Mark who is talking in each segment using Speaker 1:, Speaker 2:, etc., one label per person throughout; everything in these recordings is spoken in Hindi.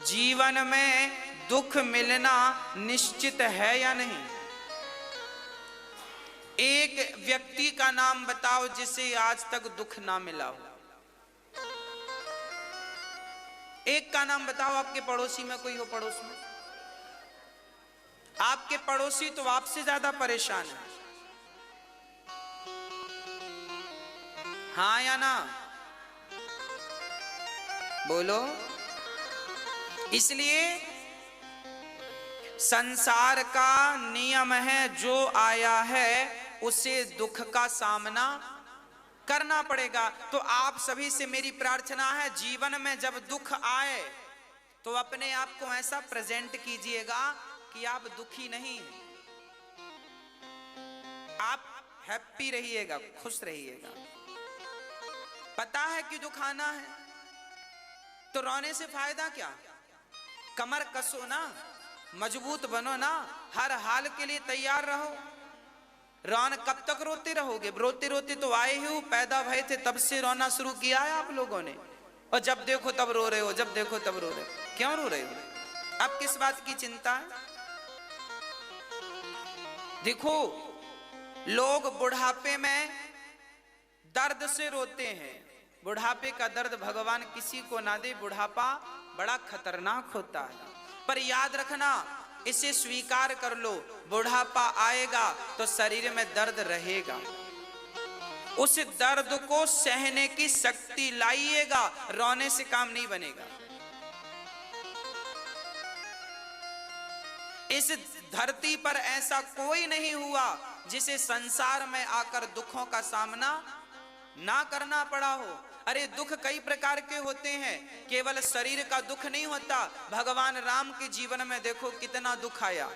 Speaker 1: जीवन में दुख मिलना निश्चित है या नहीं? एक व्यक्ति का नाम बताओ जिसे आज तक दुख ना मिला हो। एक का नाम बताओ, आपके पड़ोसी में कोई हो? पड़ोस में आपके पड़ोसी तो आपसे ज्यादा परेशान है, हाँ या ना? बोलो। इसलिए संसार का नियम है, जो आया है उसे दुख का सामना करना पड़ेगा। तो आप सभी से मेरी प्रार्थना है, जीवन में जब दुख आए तो अपने आप को ऐसा प्रेजेंट कीजिएगा कि आप दुखी नहीं हैं, आप हैप्पी रहिएगा, खुश रहिएगा। पता है कि दुख आना है तो रोने से फायदा क्या? कमर कसो ना, मजबूत बनो ना, हर हाल के लिए तैयार रहो। कब तक रोते रहोगे? रोते रोते तो आए ही हो, पैदा भय थे तब से रोना शुरू किया है आप लोगों ने, और जब देखो तब रो रहे हो, जब देखो तब रो रहे हो। क्यों रो रहे हो? अब किस बात की चिंता है? देखो, लोग बुढ़ापे में दर्द से रोते हैं। बुढ़ापे का दर्द भगवान किसी को ना दे, बुढ़ापा बड़ा खतरनाक होता है। पर याद रखना, इसे स्वीकार कर लो, बुढ़ापा आएगा तो शरीर में दर्द रहेगा। उस दर्द को सहने की शक्ति लाइएगा, रोने से काम नहीं बनेगा। इस धरती पर ऐसा कोई नहीं हुआ जिसे संसार में आकर दुखों का सामना ना करना पड़ा हो। अरे दुख कई प्रकार के होते हैं, केवल शरीर का दुख नहीं होता। भगवान राम के जीवन में देखो कितना दुख आया,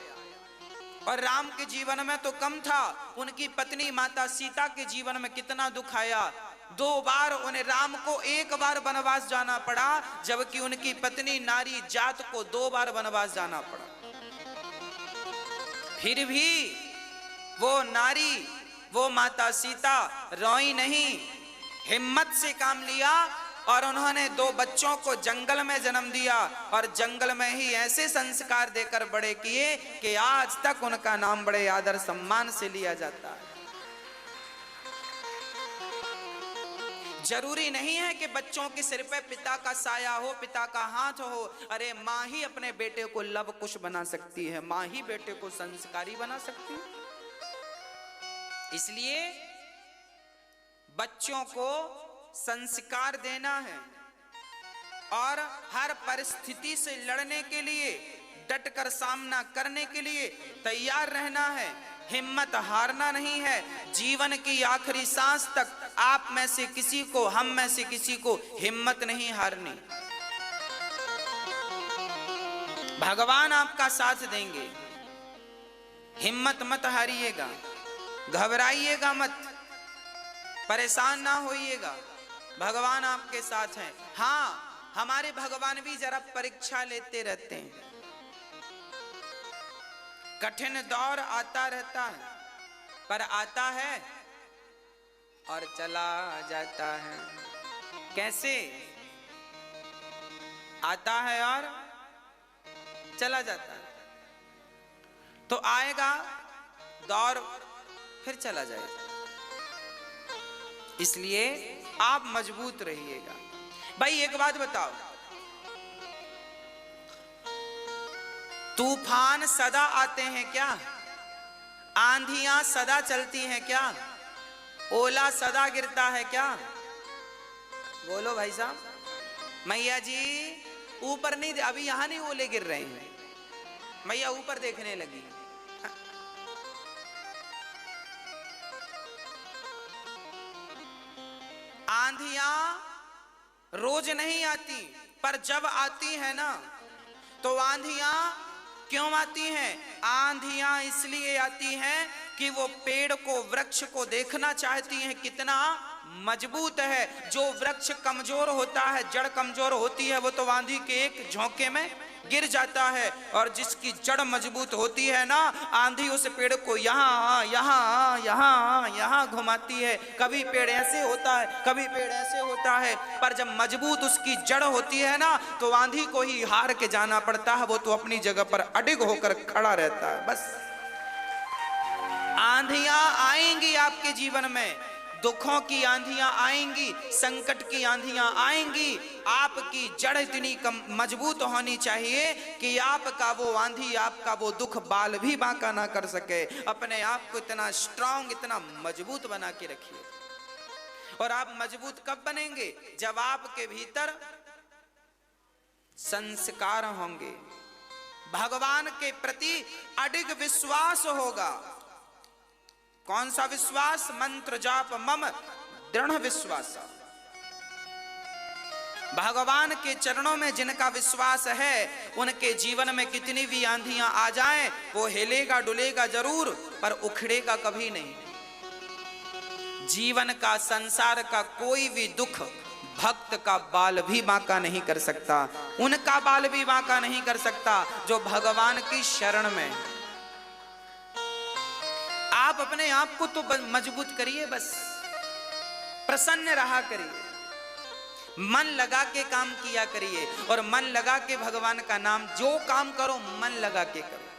Speaker 1: और राम के जीवन में तो कम था, उनकी पत्नी माता सीता के जीवन में कितना दुख आया। 2 बार उन्हें, राम को 1 बार वनवास जाना पड़ा, जबकि उनकी पत्नी नारी जात को 2 बार वनवास जाना पड़ा। फिर भी वो नारी, वो माता सीता रोई नहीं, हिम्मत से काम लिया, और उन्होंने 2 बच्चों को जंगल में जन्म दिया, और जंगल में ही ऐसे संस्कार देकर बड़े किए कि आज तक उनका नाम बड़े आदर सम्मान से लिया जाता है। जरूरी नहीं है कि बच्चों के सिर पे पिता का साया हो, पिता का हाथ हो। अरे माँ ही अपने बेटे को लव कुश बना सकती है, माँ ही बेटे को संस्कारी बना सकती है। इसलिए बच्चों को संस्कार देना है, और हर परिस्थिति से लड़ने के लिए, डटकर सामना करने के लिए तैयार रहना है। हिम्मत हारना नहीं है। जीवन की आखिरी सांस तक आप में से किसी को, हम में से किसी को हिम्मत नहीं हारनी। भगवान आपका साथ देंगे, हिम्मत मत हारिएगा, घबराइएगा मत, परेशान ना होइएगा, भगवान आपके साथ हैं। हाँ, हमारे भगवान भी जरा परीक्षा लेते रहते हैं। कठिन दौर आता रहता है, पर आता है और चला जाता है। कैसे आता है और चला जाता है? तो आएगा दौर, फिर चला जाएगा। इसलिए आप मजबूत रहिएगा। भाई एक बात बताओ, तूफान सदा आते हैं क्या? आंधियां सदा चलती हैं क्या? ओला सदा गिरता है क्या? बोलो भाई साहब। मैया जी ऊपर नहीं, अभी यहां नहीं ओले गिर रहे हैं, मैया ऊपर देखने लगी। आंधियां रोज नहीं आती, पर जब आती है ना, तो आंधियां क्यों आती हैं? आंधियां इसलिए आती हैं कि वो पेड़ को, वृक्ष को देखना चाहती हैं कितना मजबूत है। जो वृक्ष कमजोर होता है, जड़ कमजोर होती है, वो तो आंधी के एक झोंके में गिर जाता है। और जिसकी जड़ मजबूत होती है ना, आंधी उस पेड़ को यहाँ यहाँ यहाँ यहाँ घुमाती है। कभी पेड़ ऐसे होता है, कभी पेड़ ऐसे होता है, पर जब मजबूत उसकी जड़ होती है ना, तो आंधी को ही हार के जाना पड़ता है, वो तो अपनी जगह पर अडिग होकर खड़ा रहता है। बस आंधियां आएंगी आपके जीवन में, दुखों की आंधियां आएंगी, संकट की आंधियां आएंगी। आपकी जड़ इतनी मजबूत होनी चाहिए कि आपका वो आंधी, आपका वो दुख बाल भी बांका ना कर सके। अपने आप को इतना स्ट्रांग, इतना मजबूत बना के रखिए। और आप मजबूत कब बनेंगे? जब आपके भीतर संस्कार होंगे, भगवान के प्रति अडिग विश्वास होगा। कौन सा विश्वास? मंत्र जाप मम दृढ़ विश्वास। भगवान के चरणों में जिनका विश्वास है, उनके जीवन में कितनी भी आंधियां आ जाएं, वो हिलेगा डुलेगा जरूर, पर उखड़ेगा कभी नहीं। जीवन का, संसार का कोई भी दुख भक्त का बाल भी बांका नहीं कर सकता, उनका बाल भी बांका नहीं कर सकता जो भगवान की शरण में। आप अपने आप को तो मजबूत करिए, बस प्रसन्न रहा करिए, मन लगा के काम किया करिए। और मन लगा के भगवान का नाम, जो काम करो मन लगा के करो।